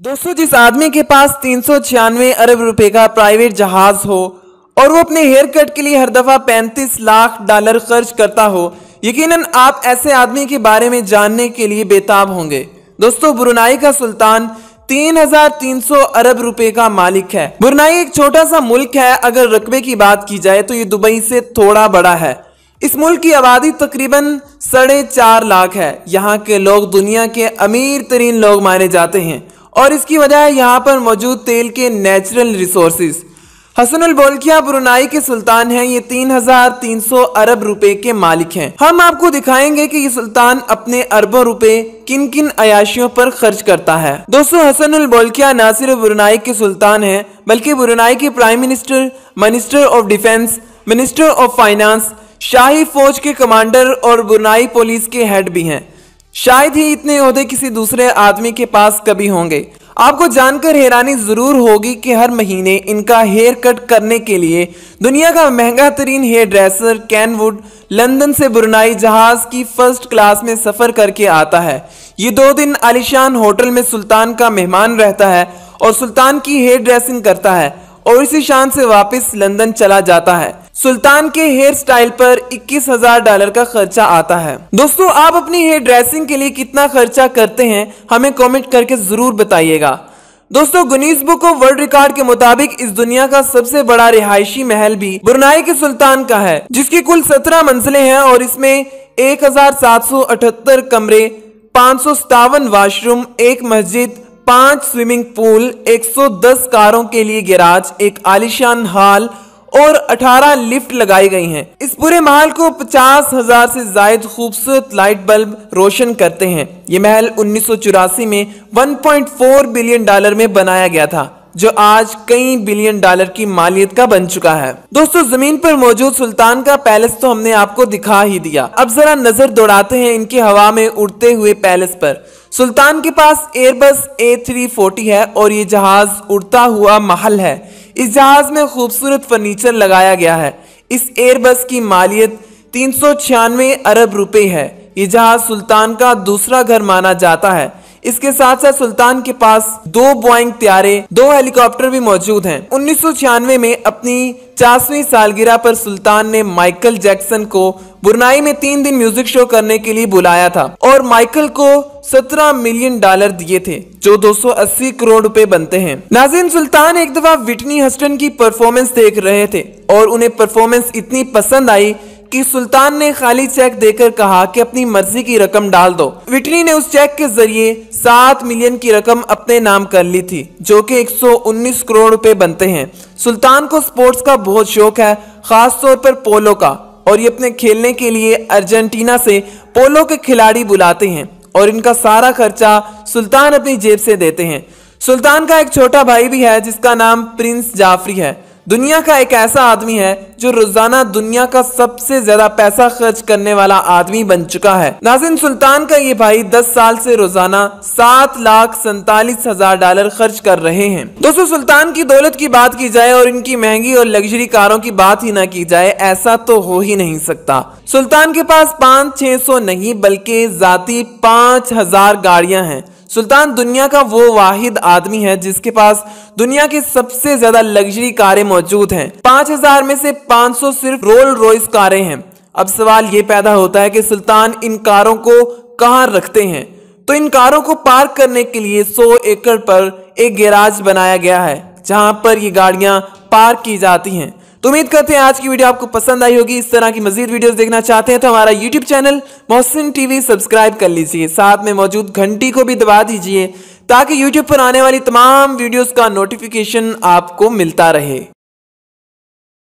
दोस्तों, जिस आदमी के पास 396 अरब रुपए का प्राइवेट जहाज हो और वो अपने हेयर कट के लिए हर दफा 35 लाख डॉलर खर्च करता हो, यकीनन आप ऐसे आदमी के बारे में जानने के लिए बेताब होंगे। दोस्तों, ब्रुनाई का सुल्तान 3300 अरब रुपए का मालिक है। ब्रुनाई एक छोटा सा मुल्क है। अगर रकबे की बात की जाए तो ये दुबई से थोड़ा बड़ा है। इस मुल्क की आबादी तकरीबन 4.5 लाख है। यहाँ के लोग दुनिया के अमीर तरीन लोग माने जाते हैं और इसकी वजह है यहाँ पर मौजूद तेल के natural resources. Hasnul Bolkiah Brunei के सुल्तान हैं। ये 3300 अरब रुपए के मालिक हैं। हम आपको दिखाएंगे कि ये सुल्तान अपने अरबों रुपए किन किन अयाशियों पर खर्च करता है। दोस्तों, हसनुल बोल्किया न सिर्फ ब्रुनाई के सुल्तान हैं बल्कि ब्रुनाई के prime minister, minister of defence, minister of finance, शाही फौज के कमांडर और ब्रुनाई पुलिस के हेड भी हैं। शायद ही इतने ओहदे किसी दूसरे आदमी के पास कभी होंगे। आपको जानकर हैरानी जरूर होगी कि हर महीने इनका हेयर कट करने के लिए दुनिया का महंगा तरीन हेयर ड्रेसर कैनवुड लंदन से ब्रुनाई जहाज की फर्स्ट क्लास में सफर करके आता है। ये 2 दिन आलिशान होटल में सुल्तान का मेहमान रहता है और सुल्तान की हेयर ड्रेसिंग करता है और इसी शान से वापस लंदन चला जाता है। सुल्तान के हेयर स्टाइल पर 21,000 डॉलर का खर्चा आता है। दोस्तों, आप अपनी हेयर ड्रेसिंग के लिए कितना खर्चा करते हैं हमें कमेंट करके जरूर बताइएगा। दोस्तों, Guinness book of world record के मुताबिक इस दुनिया का सबसे बड़ा रिहायशी महल भी ब्रुनाई के सुल्तान का है, जिसकी कुल 17 मंजिलें हैं और इसमें 1778 कमरे, 557 वाशरूम, 1 मस्जिद, 5 स्विमिंग पूल, 110 कारों के लिए गैराज, एक आलीशान हॉल और 18 लिफ्ट लगाई गई हैं। इस पूरे महल को 50,000 से ज्यादा खूबसूरत लाइट बल्ब रोशन करते हैं। ये महल 1984 में 1.4 बिलियन डॉलर में बनाया गया था, जो आज कई बिलियन डॉलर की मालियत का बन चुका है। दोस्तों, जमीन पर मौजूद सुल्तान का पैलेस तो हमने आपको दिखा ही दिया। अब जरा नजर दौड़ाते हैं इनके हवा में उड़ते हुए पैलेस पर। सुल्तान के पास एयरबस A340 है और ये जहाज उड़ता हुआ महल है। इस जहाज में खूबसूरत फर्नीचर लगाया गया है। इस एयरबस की मालियत 396 अरब रुपए है। ये जहाज सुल्तान का दूसरा घर माना जाता है। इसके साथ साथ सुल्तान के पास 2 बोइंग त्यारे, 2 हेलीकॉप्टर भी मौजूद हैं। 1996 में अपनी 50वीं सालगिरह पर सुल्तान ने माइकल जैक्सन को ब्रुनाई में 3 दिन म्यूजिक शो करने के लिए बुलाया था और माइकल को 17 मिलियन डॉलर दिए थे, जो 280 करोड़ रुपए बनते हैं। नाज़रीन, सुल्तान एक दफा विटनी हस्टन की परफॉर्मेंस देख रहे थे और उन्हें परफॉर्मेंस इतनी पसंद आई कि सुल्तान ने खाली चेक देकर कहा कि अपनी मर्जी की रकम डाल दो। विटनी ने उस चेक के जरिए 7 मिलियन की रकम अपने नाम कर ली थी, जो कि 119 करोड़ रुपए बनते हैं। सुल्तान को स्पोर्ट्स का बहुत शौक है, खास तौर पर पोलो का, और ये अपने खेलने के लिए अर्जेंटीना से पोलो के खिलाड़ी बुलाते हैं और इनका सारा खर्चा सुल्तान अपनी जेब से देते हैं। सुल्तान का एक छोटा भाई भी है जिसका नाम प्रिंस जाफरी है। दुनिया का एक ऐसा आदमी है जो रोजाना दुनिया का सबसे ज्यादा पैसा खर्च करने वाला आदमी बन चुका है। नाज़रीन, सुल्तान का ये भाई 10 साल से रोजाना 7,47,000 डॉलर खर्च कर रहे हैं। दोस्तों, सुल्तान की दौलत की बात की जाए और इनकी महंगी और लग्जरी कारों की बात ही ना की जाए, ऐसा तो हो ही नहीं सकता। सुल्तान के पास 500-600 नहीं बल्कि जाती 5,000 गाड़ियां हैं। सुल्तान दुनिया का वो वाहिद आदमी है जिसके पास दुनिया की सबसे ज्यादा लग्जरी कारें मौजूद हैं। 5,000 में से 500 सिर्फ रोल्स रॉयस कारें हैं। अब सवाल ये पैदा होता है कि सुल्तान इन कारों को कहां रखते हैं। तो इन कारों को पार्क करने के लिए 100 एकड़ पर एक गैराज बनाया गया है जहां पर ये गाड़ियां पार्क की जाती हैं। तो उम्मीद करते हैं आज की वीडियो आपको पसंद आई होगी। इस तरह की मजीद वीडियोस देखना चाहते हैं तो हमारा YouTube channel Mohsin TV subscribe कर लीजिए। साथ में मौजूद घंटी को भी दबा दीजिए ताकि YouTube पर आने वाली तमाम वीडियोस का नोटिफिकेशन आपको मिलता रहे।